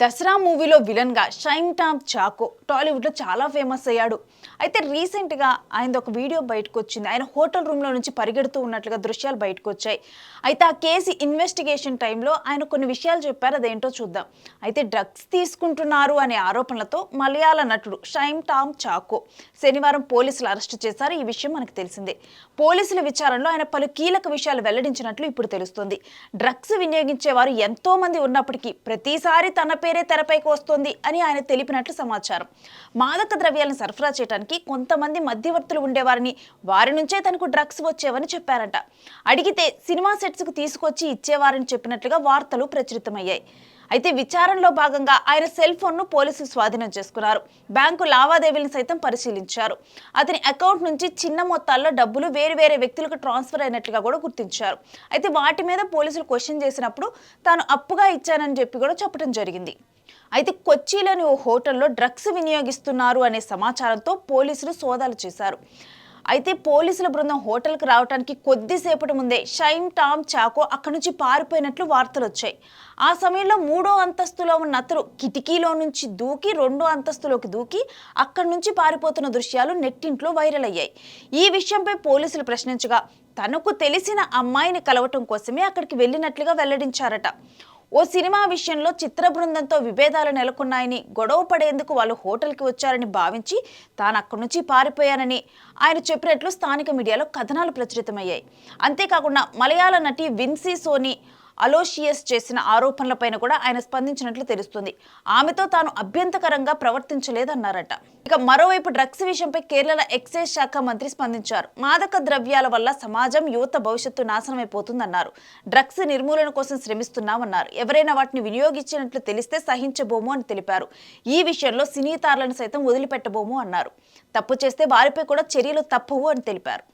దసరా మూవీలో విలన్గా shine Tom choco టాలీవుడ్లో చాలా ఫేమస్ అయ్యాడు. అయితే రీసెంట్గా ఆయన ఒక వీడియో బయటకు వచ్చింది. ఆయన హోటల్ రూమ్లో నుంచి పరిగెడుతూ ఉన్నట్లుగా దృశ్యాలు బయటకు వచ్చాయి. అయితే ఆ కేసు ఇన్వెస్టిగేషన్ టైంలో ఆయన కొన్ని విషయాలు చెప్పారు. అదేంటో చూద్దాం. అయితే డ్రగ్స్ తీసుకుంటున్నారు అనే ఆరోపణలతో మలయాళ నటుడు షైన్ టామ్ చాకో శనివారం పోలీసులు అరెస్టు చేశారు. ఈ విషయం మనకు తెలిసిందే. పోలీసుల విచారణలో ఆయన పలు కీలక విషయాలు వెల్లడించినట్లు ఇప్పుడు తెలుస్తోంది. డ్రగ్స్ వినియోగించేవారు ఎంతో మంది ఉన్నప్పటికీ ప్రతిసారి తన పేరే తెరపైకి వస్తోంది అని ఆయన తెలిపినట్లు సమాచారం. మాదక ద్రవ్యాలను సరఫరా చేయడానికి కొంతమంది మధ్యవర్తులు ఉండేవారని, వారి నుంచే తనకు డ్రగ్స్ వచ్చేవని చెప్పారట. అడిగితే సినిమా సెట్స్కు తీసుకొచ్చి ఇచ్చేవారని చెప్పినట్లుగా వార్తలు ప్రచురితమయ్యాయి. అయితే విచారణలో భాగంగా ఆయన సెల్ ఫోన్ను పోలీసులు స్వాధీనం చేసుకున్నారు. బ్యాంకు లావాదేవీలను సైతం పరిశీలించారు. అతని అకౌంట్ నుంచి చిన్న మొత్తాల్లో డబ్బులు వేరే వ్యక్తులకు ట్రాన్స్ఫర్ అయినట్లుగా కూడా గుర్తించారు. అయితే వాటి మీద పోలీసులు క్వశ్చన్ చేసినప్పుడు తాను అప్పుగా ఇచ్చానని చెప్పి కూడా చెప్పడం జరిగింది. అయితే కొచ్చిలోని ఓ హోటల్లో డ్రగ్స్ వినియోగిస్తున్నారు అనే సమాచారంతో పోలీసులు సోదాలు చేశారు. అయితే పోలీసుల బృందం హోటల్కి రావడానికి కొద్దిసేపటి ముందే షైన్ టామ్ చాకో అక్కడి నుంచి పారిపోయినట్లు వార్తలు వచ్చాయి. ఆ సమయంలో 3వ అంతస్తులో ఉన్న అతను కిటికీలో నుంచి దూకి 2వ అంతస్తులోకి దూకి అక్కడి నుంచి పారిపోతున్న దృశ్యాలు నెట్టింట్లో వైరల్ అయ్యాయి. ఈ విషయంపై పోలీసులు ప్రశ్నించగా తనకు తెలిసిన అమ్మాయిని కలవటం కోసమే అక్కడికి వెళ్ళినట్లుగా వెల్లడించారట. ఓ సినిమా విషయంలో చిత్ర బృందంతో విభేదాలు నెలకొన్నాయని, గొడవ పడేందుకు వాళ్ళు హోటల్కి వచ్చారని భావించి తాను అక్కడి నుంచి పారిపోయానని ఆయన చెప్పినట్లు స్థానిక మీడియాలో కథనాలు ప్రచురితమయ్యాయి. అంతేకాకుండా మలయాళ నటి విన్సీ సోని అలోషియస్ చేసిన ఆరోపణలపైన కూడా ఆయన స్పందించినట్లు తెలుస్తుంది. ఆమెతో తాను అభ్యంతకరంగా ప్రవర్తించలేదన్నారట. ఇక మరోవైపు డ్రగ్స్ విషయంపై కేరళ ఎక్సైజ్ శాఖ మంత్రి స్పందించారు. మాదక ద్రవ్యాల వల్ల సమాజం, యువత భవిష్యత్తు నాశనమైపోతుందన్నారు. డ్రగ్స్ నిర్మూలన కోసం శ్రమిస్తున్నామన్నారు. ఎవరైనా వాటిని వినియోగించినట్లు తెలిస్తే సహించబోము అని తెలిపారు. ఈ విషయంలో సినీ తారలను సైతం వదిలిపెట్టబోము అన్నారు. తప్పు చేస్తే వారిపై కూడా చర్యలు తప్పవు అని తెలిపారు.